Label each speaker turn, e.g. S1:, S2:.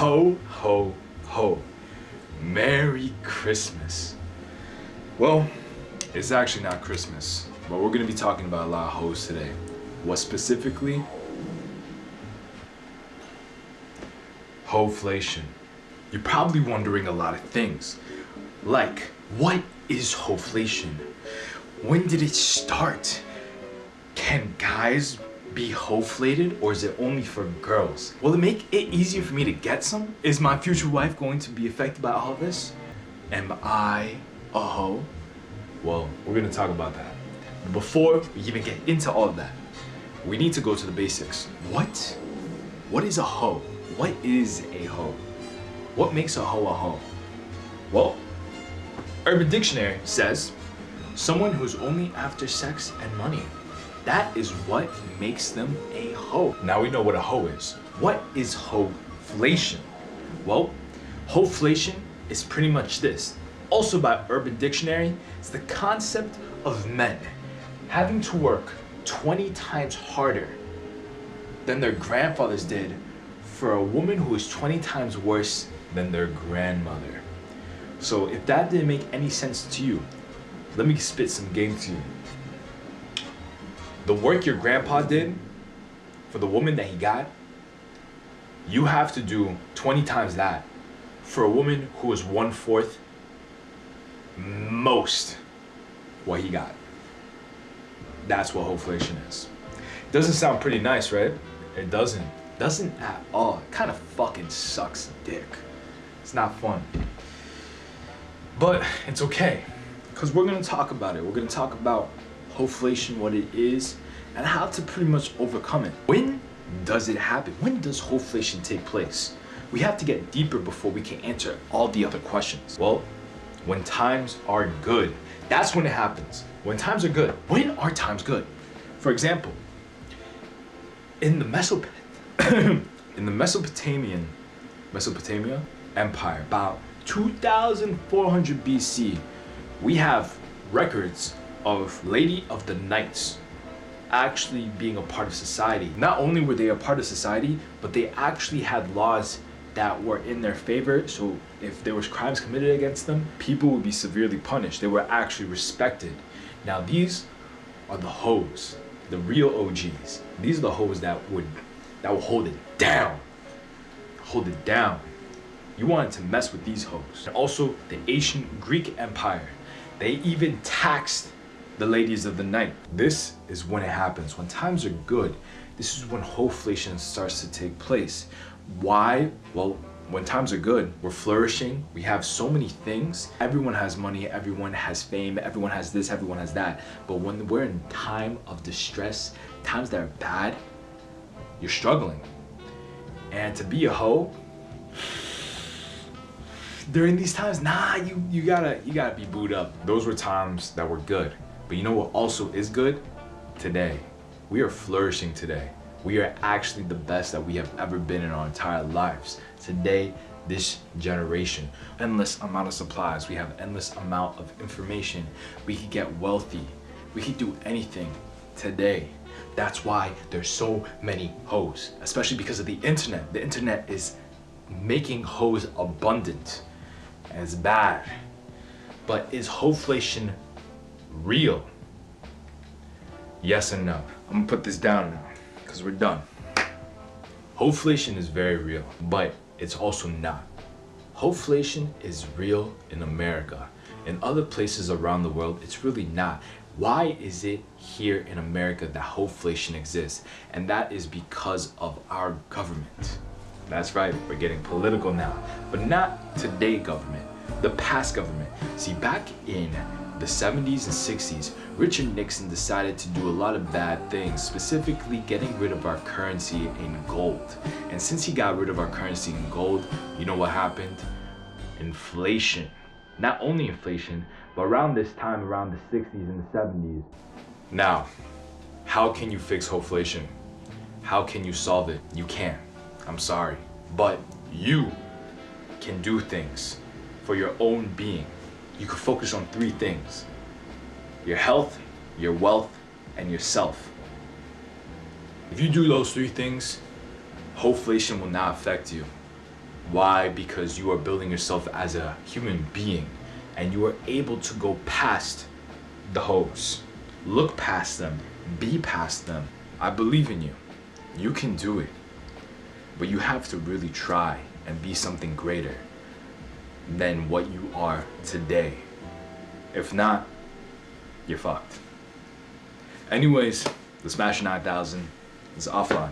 S1: Ho, ho, ho. Merry Christmas. Well, it's actually not Christmas, but we're gonna be talking about a lot of hoes today. What specifically? Hoflation. You're probably wondering a lot of things. Like, what is hoflation? When did it start? Can guys be hoflated, or is it only for girls? Will it make it easier for me to get some? Is my future wife going to be affected by all of this? Am I a hoe? Well, we're gonna talk about that. But before we even get into all of that, we need to go to the basics. What is a hoe? What is a hoe? What makes a hoe a hoe? Well, Urban Dictionary says, someone who's only after sex and money. That is what makes them a hoe. Now we know what a hoe is. What is hoflation? Well, hoflation is pretty much this. Also by Urban Dictionary, it's the concept of men having to work 20 times harder than their grandfathers did for a woman who is 20 times worse than their grandmother. So if that didn't make any sense to you, let me spit some game to you. The work your grandpa did for the woman that he got, you have to do 20 times that for a woman who is 1/4 most what he got. That's what hoflation is. Doesn't sound pretty nice, right? It doesn't. Doesn't at all. It kind of fucking sucks dick. It's not fun. But it's okay, because we're gonna talk about it. We're gonna talk about hoflation, what it is, and how to pretty much overcome it. When does it happen? When does hoflation take place? We have to get deeper before we can answer all the other questions. Well, when times are good, that's when it happens. When times are good. When are times good? For example, in the Mesopotamia Empire, about 2400 BC, we have records of Lady of the Knights actually being a part of society. Not only were they a part of society, but they actually had laws that were in their favor. So if there was crimes committed against them, people would be severely punished. They were actually respected. Now these are the hoes, the real OGs. These are the hoes that will hold it down. Hold it down. You wanted to mess with these hoes. And also the ancient Greek Empire. They even taxed the ladies of the night. This is when it happens. When times are good, this is when hoflation starts to take place. Why? Well, when times are good, we're flourishing. We have so many things. Everyone has money, everyone has fame, everyone has this, everyone has that. But when we're in time of distress, times that are bad, you're struggling. And to be a hoe, during these times, nah, you gotta be booed up. Those were times that were good. But you know what also is good? Today. We are flourishing today. We are actually the best that we have ever been in our entire lives. Today, this generation, endless amount of supplies. We have endless amount of information. We could get wealthy. We could do anything today. That's why there's so many hoes, especially because of the internet. The internet is making hoes abundant. And it's bad. But is hoflation real? Yes and no. I'm gonna put this down now, because we're done. Hoflation is very real, but it's also not. Hoflation is real in America. In other places around the world, it's really not. Why is it here in America that hoflation exists? And that is because of our government. That's right, we're getting political now, but not today's government, the past government. See, back in the 70s and 60s, Richard Nixon decided to do a lot of bad things, specifically getting rid of our currency in gold. And since he got rid of our currency in gold, you know what happened? Inflation. Not only inflation, but around this time, around the 60s and the 70s. Now, how can you fix hoflation? How can you solve it? You can't. I'm sorry. But you can do things for your own being. You can focus on 3 things: your health, your wealth, and yourself. If you do those 3 things, hoflation will not affect you. Why? Because you are building yourself as a human being and you are able to go past the hoes. Look past them, be past them. I believe in you. You can do it. But you have to really try and be something greater than what you are today. If not, you're fucked. Anyways, the Smash 9000 is offline.